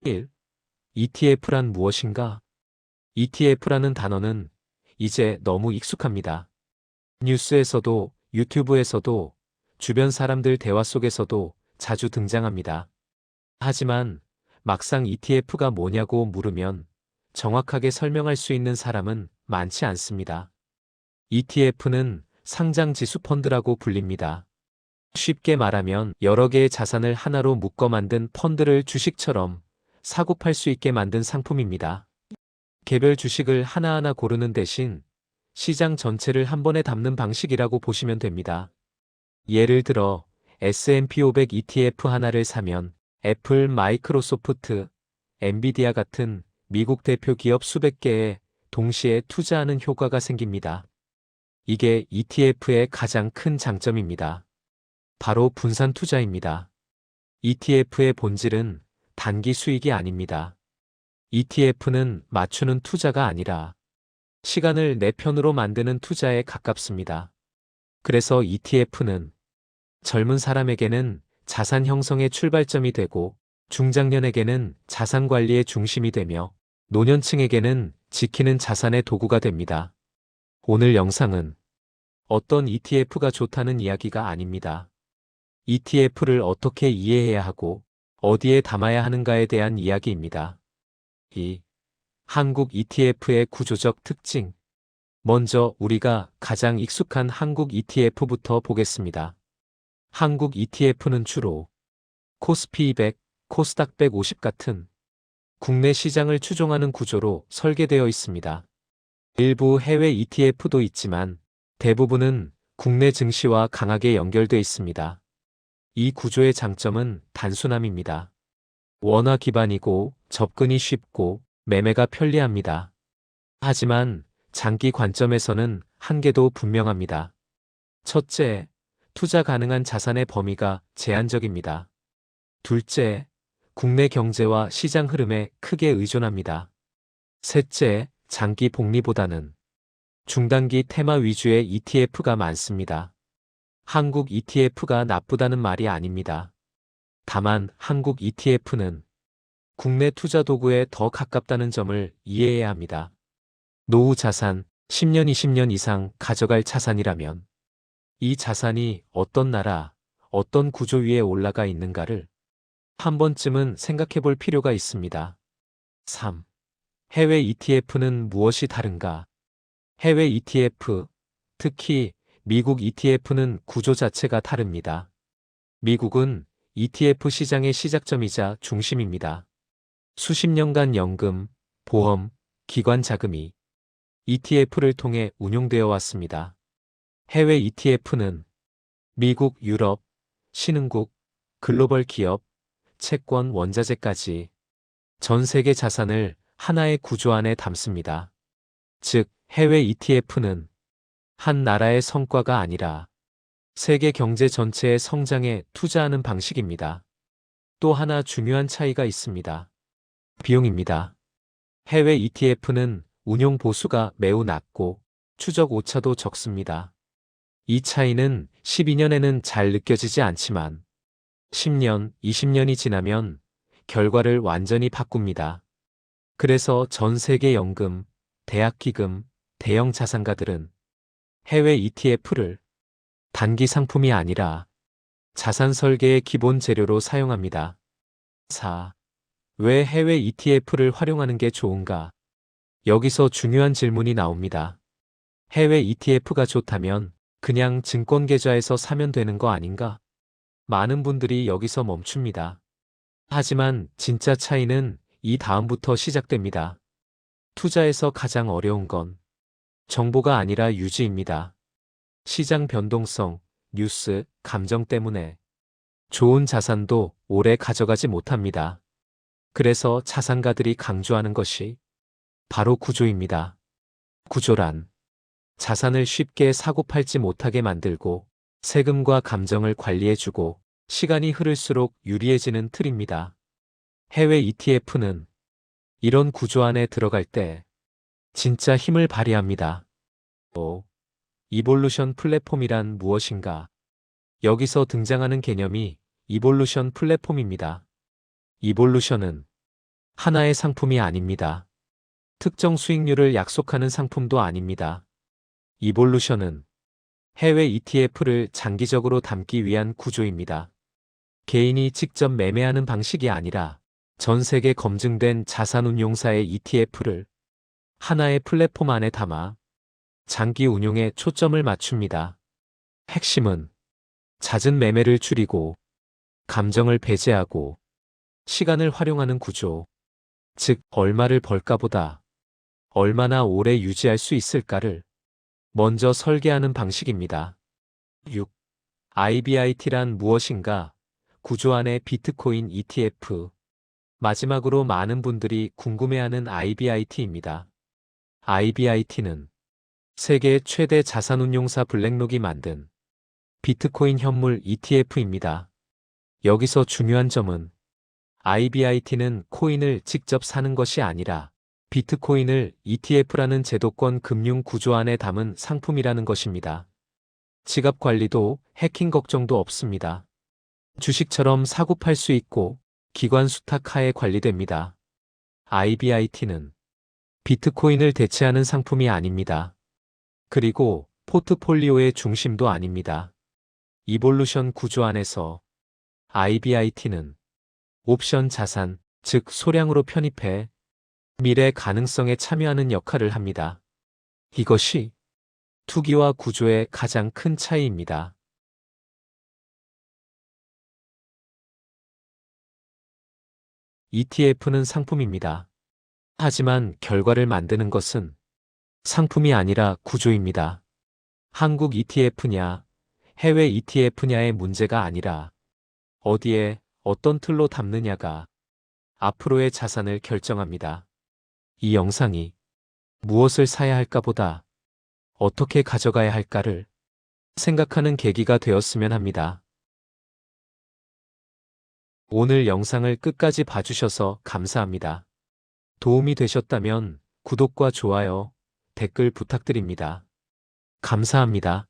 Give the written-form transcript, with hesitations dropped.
1. ETF란 무엇인가? ETF라는 단어는 이제 너무 익숙합니다. 뉴스에서도 유튜브에서도 주변 사람들 대화 속에서도 자주 등장합니다. 하지만 막상 ETF가 뭐냐고 물으면 정확하게 설명할 수 있는 사람은 많지 않습니다. ETF는 상장지수 펀드라고 불립니다. 쉽게 말하면 여러 개의 자산을 하나로 묶어 만든 펀드를 주식처럼 사고 팔 수 있게 만든 상품입니다. 개별 주식을 하나하나 고르는 대신 시장 전체를 한 번에 담는 방식이라고 보시면 됩니다. 예를 들어 S&P 500 ETF 하나를 사면 애플, 마이크로소프트, 엔비디아 같은 미국 대표 기업 수백 개에 동시에 투자하는 효과가 생깁니다. 이게 ETF의 가장 큰 장점입니다. 바로 분산 투자입니다. ETF의 본질은 단기 수익이 아닙니다. ETF는 맞추는 투자가 아니라 시간을 내 편으로 만드는 투자에 가깝습니다. 그래서 ETF는 젊은 사람에게는 자산 형성의 출발점이 되고 중장년에게는 자산 관리의 중심이 되며 노년층에게는 지키는 자산의 도구가 됩니다. 오늘 영상은 어떤 ETF가 좋다는 이야기가 아닙니다. ETF를 어떻게 이해해야 하고 어디에 담아야 하는가에 대한 이야기입니다. 2. 한국 ETF의 구조적 특징. 먼저 우리가 가장 익숙한 한국 ETF부터 보겠습니다. 한국 ETF는 주로 코스피 200, 코스닥 150 같은 국내 시장을 추종하는 구조로 설계되어 있습니다. 일부 해외 ETF도 있지만 대부분은 국내 증시와 강하게 연결돼 있습니다. 이 구조의 장점은 단순함입니다. 원화 기반이고 접근이 쉽고 매매가 편리합니다. 하지만 장기 관점에서는 한계도 분명합니다. 첫째, 투자 가능한 자산의 범위가 제한적입니다. 둘째, 국내 경제와 시장 흐름에 크게 의존합니다. 셋째, 장기 복리보다는 중단기 테마 위주의 ETF가 많습니다. 한국 ETF가 나쁘다는 말이 아닙니다. 다만 한국 ETF는 국내 투자 도구에 더 가깝다는 점을 이해해야 합니다. 노후 자산, 10년, 20년 이상 가져갈 자산이라면 이 자산이 어떤 나라, 어떤 구조 위에 올라가 있는가를 한 번쯤은 생각해 볼 필요가 있습니다. 3. 해외 ETF는 무엇이 다른가? 해외 ETF, 특히 미국 ETF는 구조 자체가 다릅니다. 미국은 ETF 시장의 시작점이자 중심입니다. 수십 년간 연금, 보험, 기관 자금이 ETF를 통해 운용되어 왔습니다. 해외 ETF는 미국, 유럽, 신흥국, 글로벌 기업, 채권, 원자재까지 전 세계 자산을 하나의 구조 안에 담습니다. 즉, 해외 ETF는 한 나라의 성과가 아니라 세계 경제 전체의 성장에 투자하는 방식입니다. 또 하나 중요한 차이가 있습니다. 비용입니다. 해외 ETF는 운용 보수가 매우 낮고 추적 오차도 적습니다. 이 차이는 12년에는 잘 느껴지지 않지만 10년, 20년이 지나면 결과를 완전히 바꿉니다. 그래서 전 세계 연금, 대학기금, 대형 자산가들은 해외 ETF를 단기 상품이 아니라 자산 설계의 기본 재료로 사용합니다. 4. 왜 해외 ETF를 활용하는 게 좋은가? 여기서 중요한 질문이 나옵니다. 해외 ETF가 좋다면 그냥 증권 계좌에서 사면 되는 거 아닌가? 많은 분들이 여기서 멈춥니다. 하지만 진짜 차이는 이 다음부터 시작됩니다. 투자에서 가장 어려운 건 정보가 아니라 유지입니다. 시장 변동성, 뉴스, 감정 때문에 좋은 자산도 오래 가져가지 못합니다. 그래서 자산가들이 강조하는 것이 바로 구조입니다. 구조란 자산을 쉽게 사고 팔지 못하게 만들고 세금과 감정을 관리해주고 시간이 흐를수록 유리해지는 틀입니다. 해외 ETF는 이런 구조 안에 들어갈 때 진짜 힘을 발휘합니다. 5. 이볼루션 플랫폼이란 무엇인가? 여기서 등장하는 개념이 이볼루션 플랫폼입니다. 이볼루션은 하나의 상품이 아닙니다. 특정 수익률을 약속하는 상품도 아닙니다. 이볼루션은 해외 ETF를 장기적으로 담기 위한 구조입니다. 개인이 직접 매매하는 방식이 아니라 전 세계 검증된 자산운용사의 ETF를 하나의 플랫폼 안에 담아 장기 운용에 초점을 맞춥니다. 핵심은 잦은 매매를 줄이고 감정을 배제하고 시간을 활용하는 구조, 즉 얼마를 벌까보다 얼마나 오래 유지할 수 있을까를 먼저 설계하는 방식입니다. 6. IBIT란 무엇인가? 구조 안의 비트코인 ETF. 마지막으로 많은 분들이 궁금해하는 IBIT입니다. IBIT는 세계 최대 자산운용사 블랙록이 만든 비트코인 현물 ETF입니다. 여기서 중요한 점은 IBIT는 코인을 직접 사는 것이 아니라 비트코인을 ETF라는 제도권 금융 구조 안에 담은 상품이라는 것입니다. 지갑 관리도 해킹 걱정도 없습니다. 주식처럼 사고 팔 수 있고 기관 수탁 하에 관리됩니다. IBIT는 비트코인을 대체하는 상품이 아닙니다. 그리고 포트폴리오의 중심도 아닙니다. 이볼루션 구조 안에서 IBIT는 옵션 자산, 즉 소량으로 편입해 미래 가능성에 참여하는 역할을 합니다. 이것이 투기와 구조의 가장 큰 차이입니다. ETF는 상품입니다. 하지만 결과를 만드는 것은 상품이 아니라 구조입니다. 한국 ETF냐, 해외 ETF냐의 문제가 아니라 어디에 어떤 틀로 담느냐가 앞으로의 자산을 결정합니다. 이 영상이 무엇을 사야 할까보다 어떻게 가져가야 할까를 생각하는 계기가 되었으면 합니다. 오늘 영상을 끝까지 봐주셔서 감사합니다. 도움이 되셨다면 구독과 좋아요, 댓글 부탁드립니다. 감사합니다.